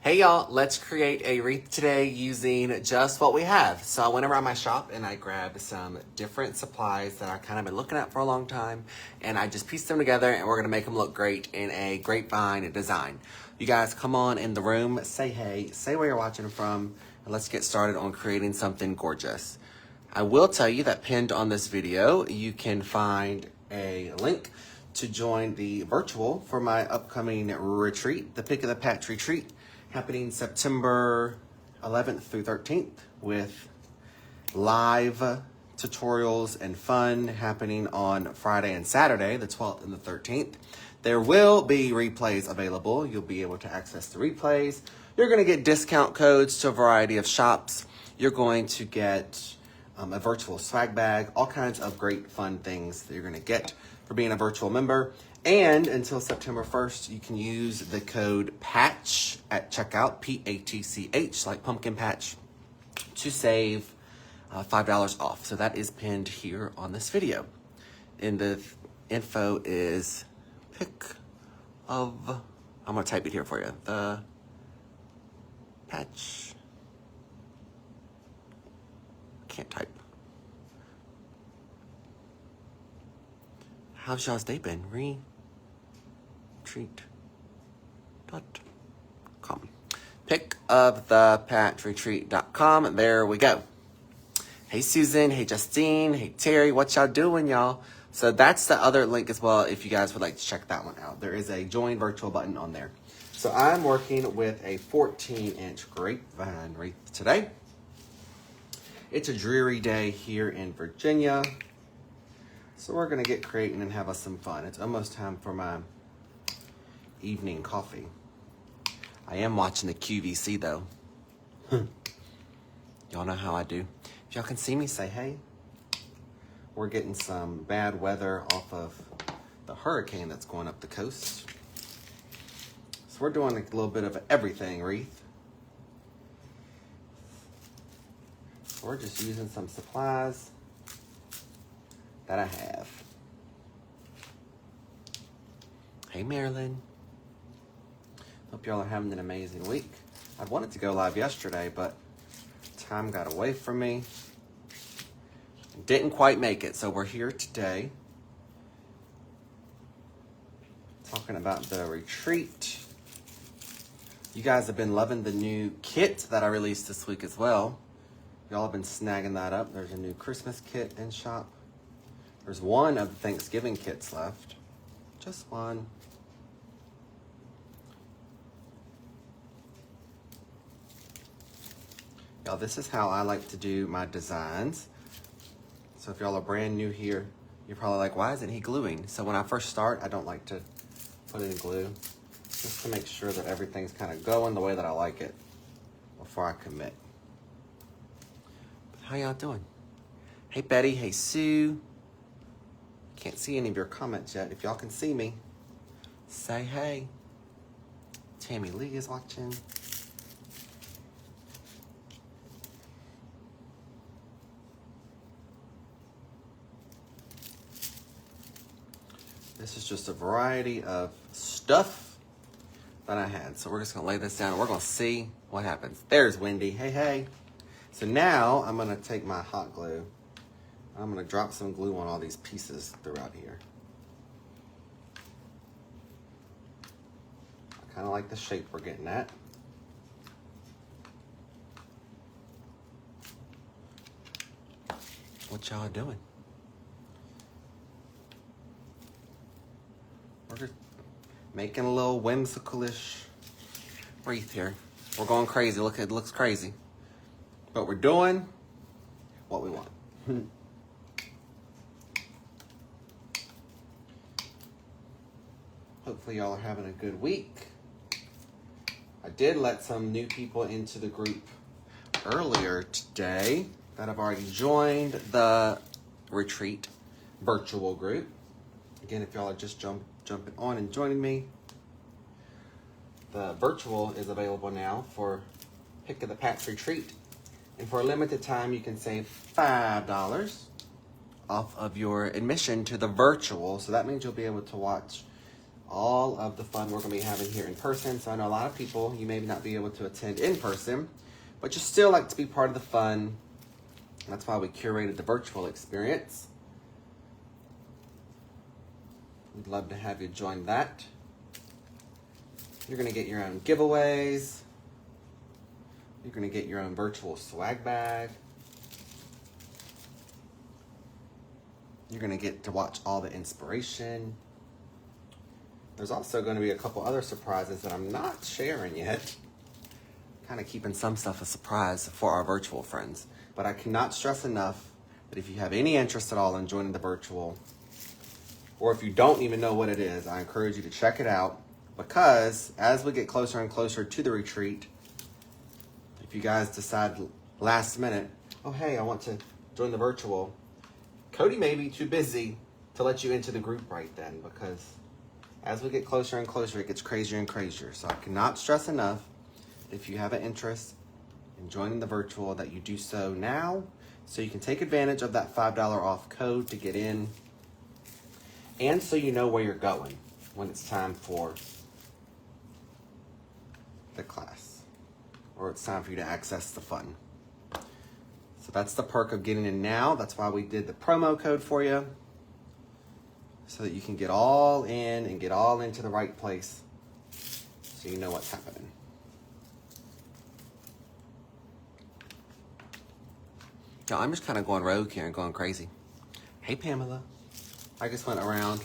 Hey y'all, let's create a wreath today using just what we have. So I went around my shop and I grabbed some different supplies that I kind of been looking at for a long time, and I just pieced them together and we're gonna make them look great in a grapevine design. You guys come on in the room, say hey, say where you're watching from, and let's get started on creating something gorgeous. I will tell you that pinned on this video, you can find a link to join the virtual for my upcoming retreat, the Pick of the Patch retreat, happening September 11th through 13th with live tutorials and fun happening on Friday and Saturday, the 12th and the 13th. There will be replays available. You'll be able to access the replays. You're going to get discount codes to a variety of shops. You're going to get a virtual swag bag, all kinds of great fun things that you're going to get for being a virtual member. And until September 1st, you can use the code PATCH at checkout, P-A-T-C-H, like pumpkin patch, to save $5 off. So that is pinned here on this video. And the info is pick of, I'm going to type it here for you, the patch. Can't type. How's y'all's day been? Retreat.com. Pickofthepatchretreat.com. There we go. Hey Susan, hey Justine, hey Terry, what y'all doing, y'all? So that's the other link as well if you guys would like to check that one out. There is a join virtual button on there. So I'm working with a 14-inch grapevine wreath today. It's a dreary day here in Virginia, so we're gonna get creating and have us some fun. It's almost time for my evening coffee. I am watching the QVC though. Y'all know how I do. If y'all can see me, say hey. We're getting some bad weather off of the hurricane that's going up the coast. So we're doing a little bit of everything wreath. We're just using some supplies that I have. Hey Marilyn. Hope y'all are having an amazing week. I wanted to go live yesterday, but time got away from me. Didn't quite make it, so we're here today talking about the retreat. You guys have been loving the new kit that I released this week as well. Y'all have been snagging that up. There's a new Christmas kit in shop. There's one of the Thanksgiving kits left. Just one. Y'all, this is how I like to do my designs. So if y'all are brand new here, you're probably like, why isn't he gluing? So when I first start, I don't like to put in glue, just to make sure that everything's kind of going the way that I like it before I commit. How y'all doing? Hey Betty, hey Sue. Can't see any of your comments yet. If y'all can see me, say hey. Tammy Lee is watching. This is just a variety of stuff that I had. So we're just gonna lay this down and we're gonna see what happens. There's Wendy, hey, hey. So now I'm gonna take my hot glue. I'm gonna drop some glue on all these pieces throughout here. I kinda like the shape we're getting at. What y'all doing? We're just making a little whimsical-ish wreath here. We're going crazy. Look, it looks crazy. But we're doing what we want. Hopefully y'all are having a good week. I did let some new people into the group earlier today that have already joined the retreat virtual group. Again, if y'all are just jumping on and joining me, the virtual is available now for Pick of the Patch retreat. And for a limited time, you can save $5 off of your admission to the virtual. So that means you'll be able to watch all of the fun we're going to be having here in person. So I know a lot of people, you may not be able to attend in person, but you still like to be part of the fun. That's why we curated the virtual experience. We'd love to have you join that. You're going to get your own giveaways. You're going to get your own virtual swag bag. You're going to get to watch all the inspiration. There's also going to be a couple other surprises that I'm not sharing yet. Kind of keeping some stuff a surprise for our virtual friends. But I cannot stress enough that if you have any interest at all in joining the virtual, or if you don't even know what it is, I encourage you to check it out, because as we get closer and closer to the retreat, if you guys decide last minute, oh hey, I want to join the virtual, Cody may be too busy to let you into the group right then, because as we get closer and closer, it gets crazier and crazier. So I cannot stress enough, if you have an interest in joining the virtual, that you do so now, so you can take advantage of that $5 off code to get in, and so you know where you're going when it's time for the class, or it's time for you to access the fun. So that's the perk of getting in now. That's why we did the promo code for you, so that you can get all in and get all into the right place, so you know what's happening. Yo, I'm just kind of going rogue here and going crazy. Hey, Pamela. I just went around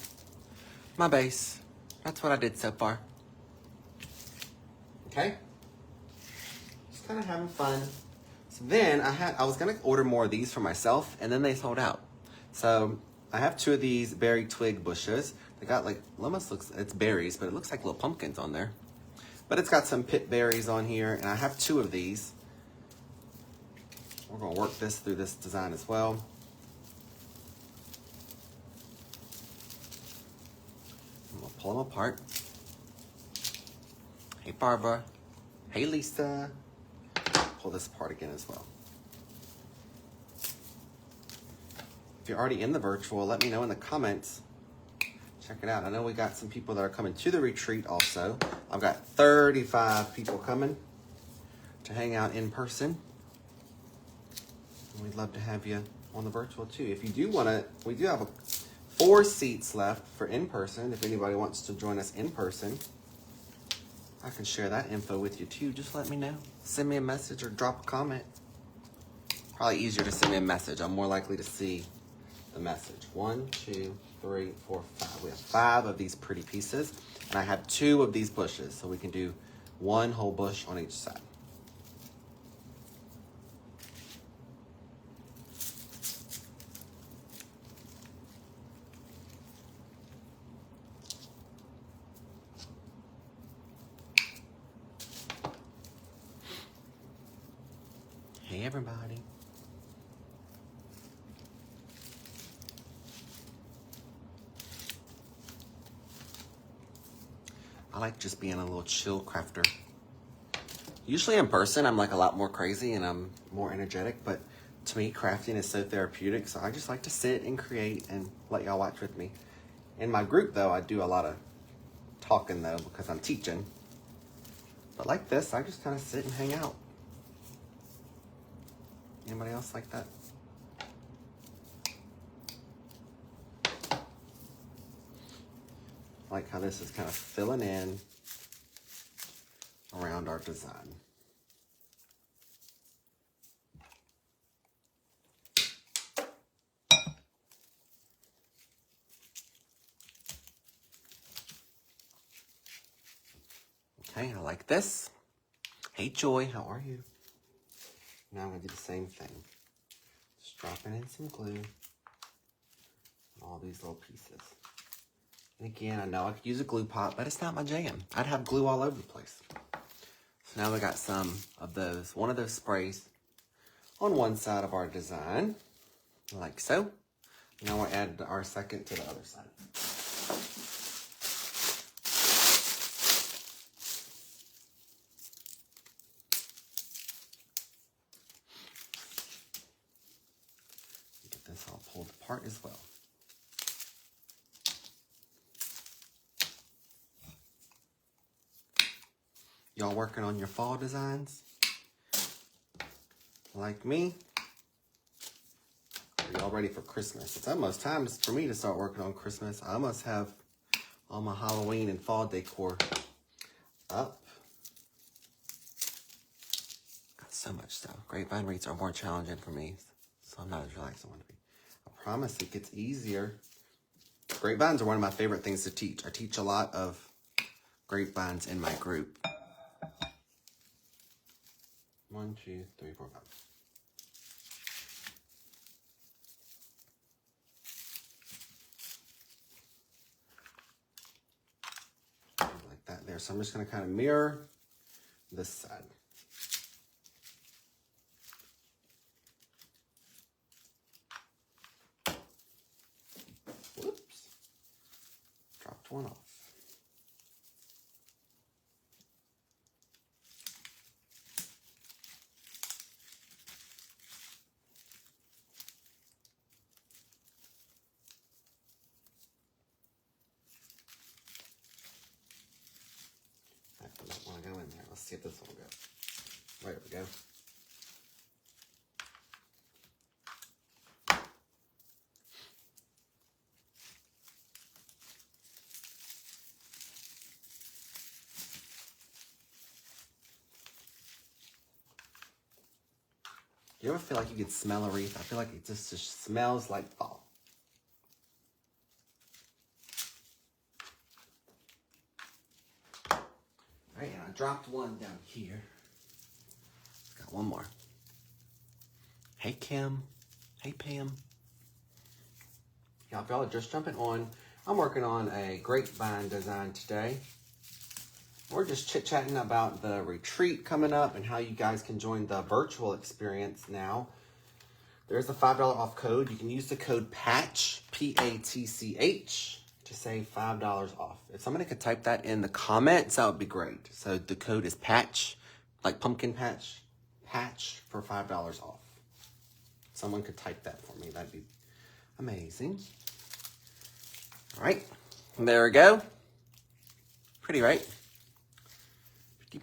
my base. That's what I did so far. Okay? Just kind of having fun. So then I was going to order more of these for myself, and then they sold out. So I have 2 of these berry twig bushes. They got like, almost looks, it's berries, but it looks like little pumpkins on there. But it's got some pit berries on here, and I have 2 of these. We're going to work this through this design as well. I'm going to pull them apart. Hey, Barbara. Hey, Lisa. Pull this apart again as well. If you're already in the virtual, let me know in the comments. Check it out. I know we got some people that are coming to the retreat also. I've got 35 people coming to hang out in person. And we'd love to have you on the virtual too. If you do want to, we do have 4 seats left for in person. If anybody wants to join us in person, I can share that info with you too. Just let me know. Send me a message or drop a comment. Probably easier to send me a message. I'm more likely to see the message. 1, 2, 3, 4, 5. We have 5 of these pretty pieces, and I have 2 of these bushes, so we can do 1 whole bush on each side. Hey, everybody. I like just being a little chill crafter. Usually in person, I'm like a lot more crazy and I'm more energetic, but to me, crafting is so therapeutic, so I just like to sit and create and let y'all watch with me. In my group, though, I do a lot of talking, though, because I'm teaching. But like this, I just kind of sit and hang out. Anybody else like that? I like how this is kind of filling in around our design. Okay, I like this. Hey, Joy, how are you? Now I'm going to do the same thing. Just dropping in some glue on all these little pieces. And again, I know I could use a glue pot, but it's not my jam. I'd have glue all over the place. So now we got some of those, one of those sprays on one side of our design, like so. Now we'll add our second to the other side. Get this all pulled apart as well. Y'all working on your fall designs? Like me? Are y'all ready for Christmas? It's almost time for me to start working on Christmas. I almost have all my Halloween and fall decor up. Got so much stuff. Grapevine wreaths are more challenging for me, so I'm not as relaxed as I want to be. I promise it gets easier. Grapevines are one of my favorite things to teach. I teach a lot of grapevines in my group. 1, 2, 3, 4, 5. Like that there. So I'm just going to kind of mirror this side. Whoops. Dropped one off. I don't want to go in there. Let's see if this one will go. There we go. You ever feel like you could smell a wreath? I feel like it just smells like fall. All right, and I dropped one down here. Got one more. Hey, Kim. Hey, Pam. Y'all, if y'all are just jumping on, I'm working on a grapevine design today. We're just chit-chatting about the retreat coming up and how you guys can join the virtual experience now. There's a $5 off code. You can use the code PATCH, P-A-T-C-H, to save $5 off. If somebody could type that in the comments, that would be great. So the code is PATCH, like pumpkin patch, PATCH for $5 off. Someone could type that for me. That'd be amazing. All right, there we go. Pretty, right?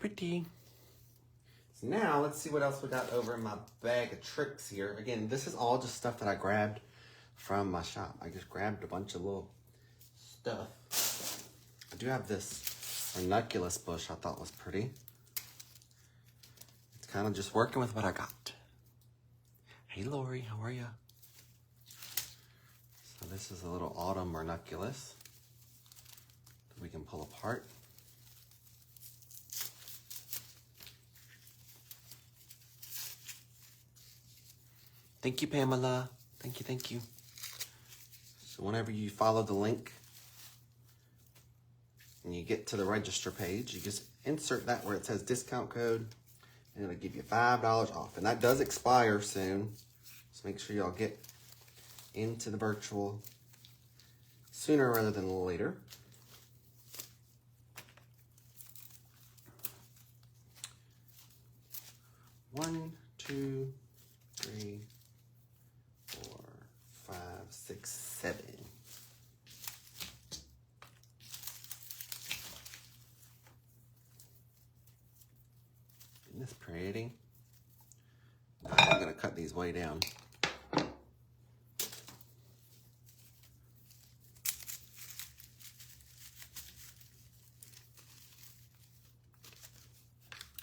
Pretty. So now let's see what else we got over in my bag of tricks here. Again, this is all just stuff that I grabbed from my shop. I just grabbed a bunch of little stuff. I do have this ranunculus bush I thought was pretty. It's kind of just working with what I got. Hey Lori, how are ya? So this is a little autumn ranunculus that we can pull apart. Thank you, Pamela. Thank you, thank you. So whenever you follow the link and you get to the register page, you just insert that where it says discount code and it'll give you $5 off. And that does expire soon. So make sure y'all get into the virtual sooner rather than later. One, two, three, 4, 5, 6, 7. Isn't this pretty? I'm gonna cut these way down.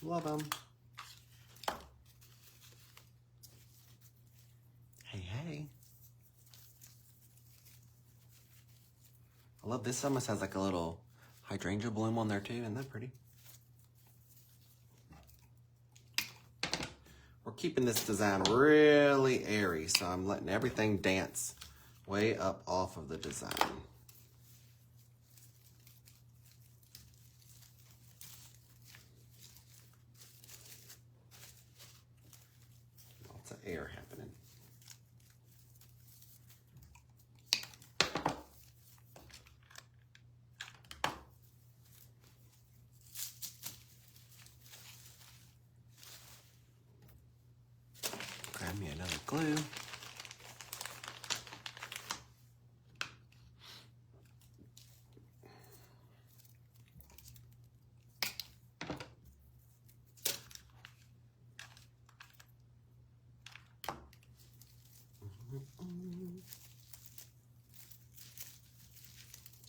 Love them. Hey. I love this. Almost has like a little hydrangea bloom on there too. Isn't that pretty? We're keeping this design really airy, so I'm letting everything dance way up off of the design. Lots of air happening. Grab me another glue.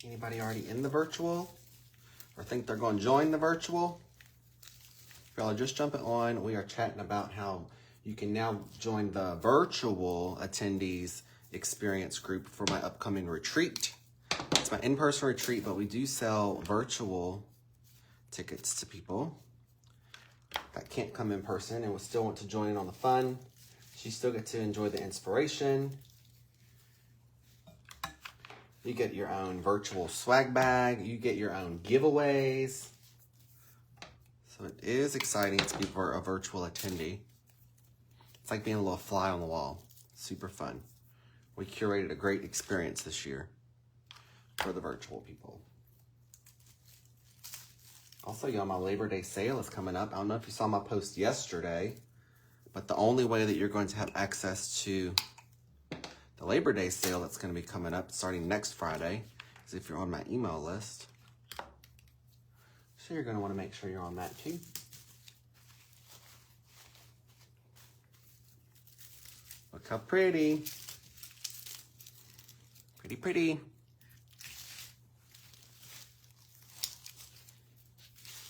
Anybody already in the virtual or think they're going to join the virtual? If y'all are just jumping on, we are chatting about how you can now join the virtual attendees experience group for my upcoming retreat. It's my in-person retreat, but we do sell virtual tickets to people that can't come in person and will still want to join in on the fun. So you still get to enjoy the inspiration. You get your own virtual swag bag. You get your own giveaways. So it is exciting to be a virtual attendee. It's like being a little fly on the wall. Super fun. We curated a great experience this year for the virtual people. Also, y'all, my Labor Day sale is coming up. I don't know if you saw my post yesterday, but the only way that you're going to have access to the Labor Day sale that's going to be coming up starting next Friday is if you're on my email list. So you're going to want to make sure you're on that too. Look how pretty. Pretty, pretty.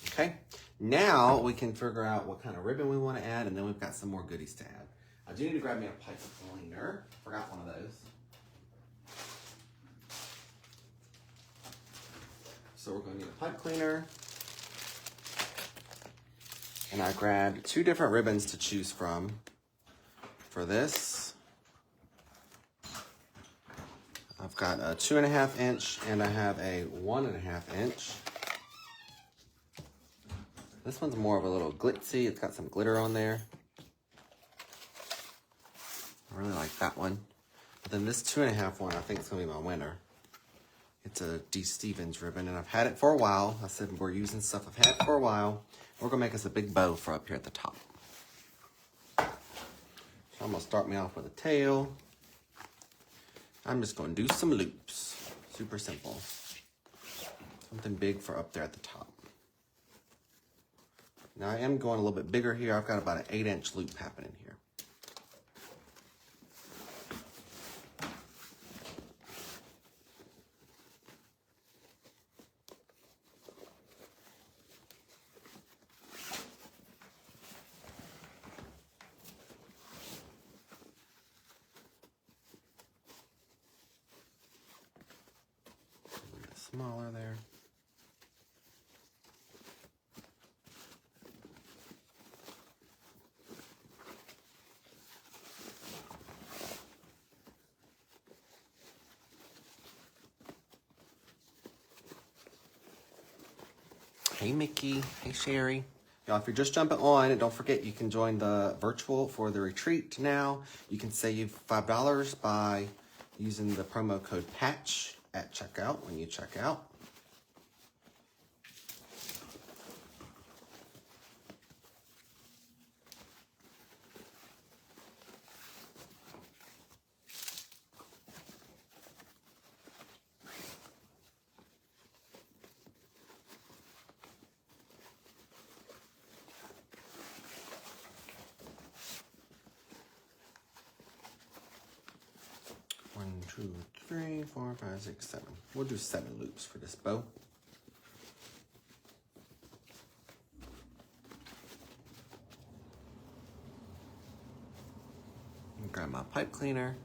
Okay, now we can figure out what kind of ribbon we want to add, and then we've got some more goodies to add. I do need to grab me a pipe cleaner. Forgot one of those. So we're going to need a pipe cleaner. And I grabbed 2 different ribbons to choose from for this. I've got a 2.5 inch and I have a 1.5 inch. This one's more of a little glitzy. It's got some glitter on there. I really like that one. But then this 2.5 one, I think it's gonna be my winner. It's a D. Stevens ribbon, and I've had it for a while. I said we're using stuff I've had for a while. We're gonna make us a big bow for up here at the top. So I'm gonna start me off with a tail. I'm just gonna do some loops. Super simple. Something big for up there at the top. Now I am going a little bit bigger here. I've got about an 8-inch loop happening here. A little bit smaller there. Hey Mickey, hey Sherry. Y'all, if you're just jumping on, and don't forget you can join the virtual for the retreat now. You can save $5 by using the promo code PATCH at checkout when you check out. One, two, three, 4, 5, 6, 7. We'll do 7 loops for this bow. Grab my pipe cleaner.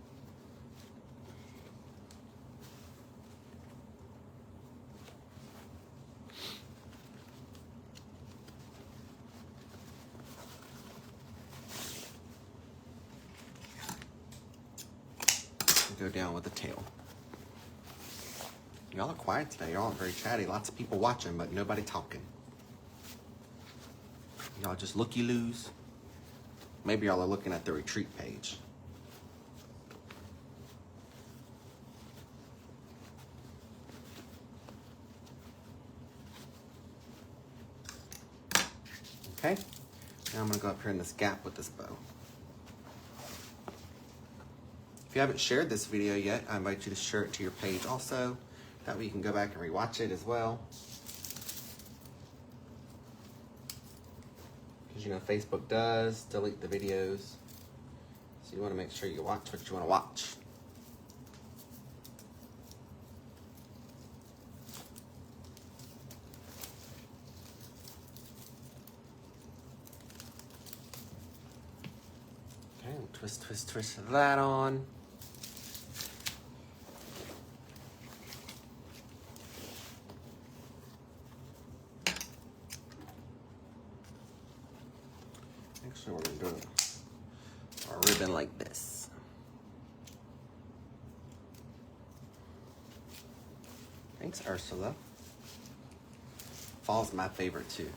Go down with the tail. Y'all are quiet today. Y'all aren't very chatty. Lots of people watching, but nobody talking. Y'all just looky-loos. Maybe y'all are looking at the retreat page. Okay. Now I'm gonna go up here in this gap with this bow. If you haven't shared this video yet, I invite you to share it to your page also. That way you can go back and rewatch it as well. Because you know Facebook does delete the videos. So you want to make sure you watch what you want to watch. Okay, twist, twist, twist that on. Actually, we're going to do a ribbon like this. Thanks, Ursula. Fall's my favorite too.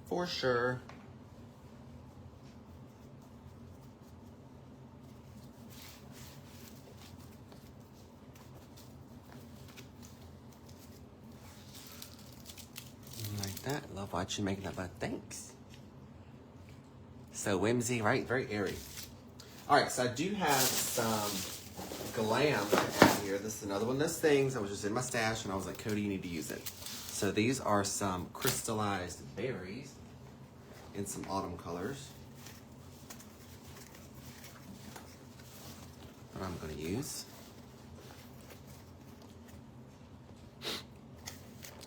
For sure. Like that. Love watching making that, but thanks. So whimsy, right? Very airy. All right, so I do have some glam to add here. This is another one of those things. I was just in my stash and I was like, Cody, you need to use it. So these are some crystallized berries in some autumn colors that I'm going to use.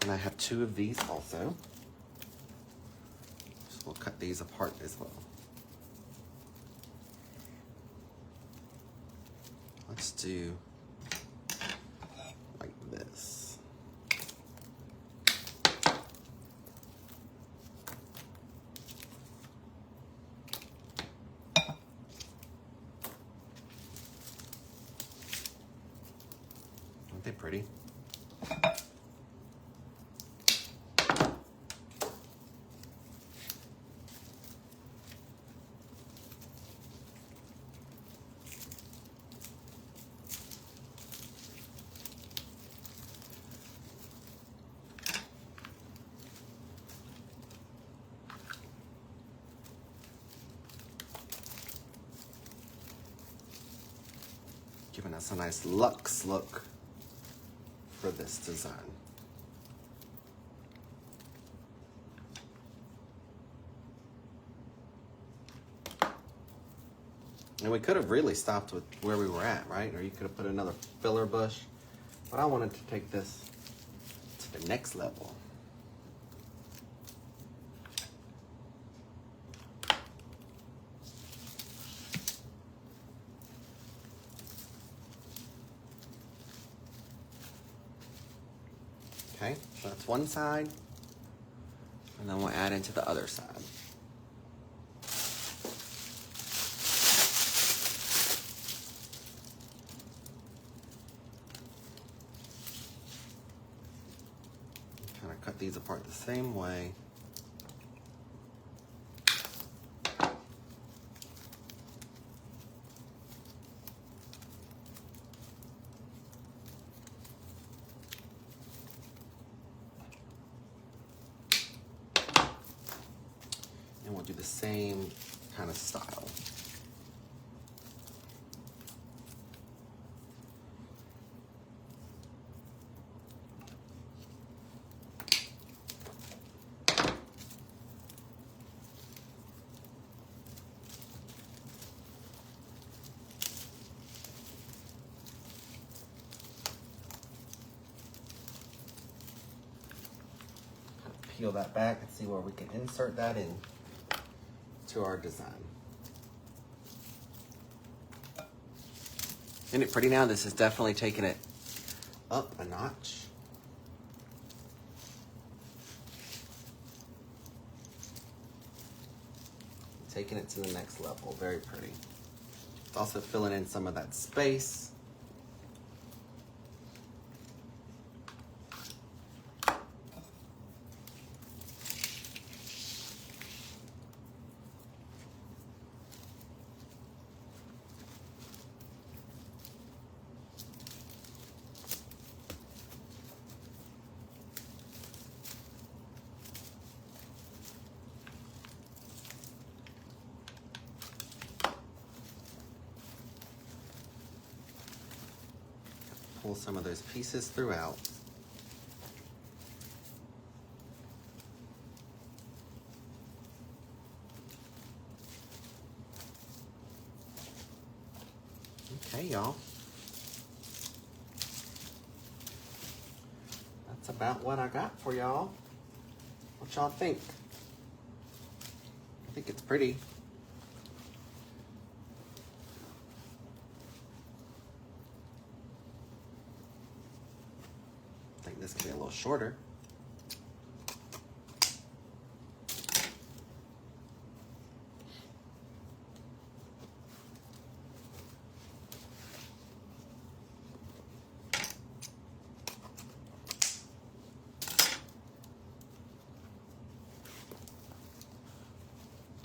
And I have 2 of these also. So we'll cut these apart as well. Let's do like this. Aren't they pretty? Giving us a nice luxe look for this design. And we could have really stopped with where we were at, right? Or you could have put another filler bush. But I wanted to take this to the next level. Okay, so that's one side, and then we'll add into the other side. Kind of cut these apart the same way. And we'll do the same kind of style. Peel that back and see where we can insert that in to our design. Isn't it pretty now? This is definitely taking it up a notch. Taking it to the next level. Very pretty. It's also filling in some of that space. Pull some of those pieces throughout. Okay, y'all. That's about what I got for y'all. What y'all think? I think it's pretty. I think this could be a little shorter.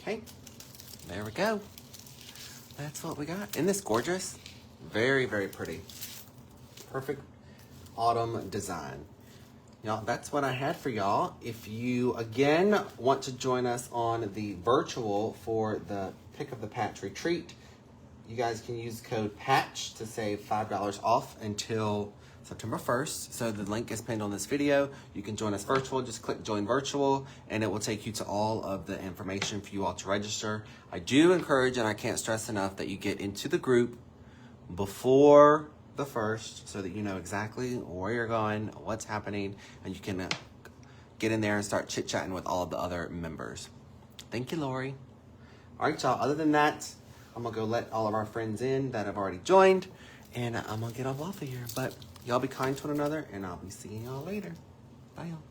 Okay, there we go. That's what we got. Isn't this gorgeous? Very, very pretty. Perfect autumn design. Y'all, that's what I had for y'all. If you, again, want to join us on the virtual for the Pick of the Patch retreat, you guys can use code PATCH to save $5 off until September 1st. So the link is pinned on this video. You can join us virtual. Just click join virtual and it will take you to all of the information for you all to register. I do encourage, and I can't stress enough, that you get into the group before the 1st so that you know exactly where you're going, what's happening, and you can get in there and start chit-chatting with all of the other members. Thank you, Lori. All right, y'all. Other than that, I'm going to go let all of our friends in that have already joined, and I'm going to get off of here. But y'all be kind to one another, and I'll be seeing y'all later. Bye, y'all.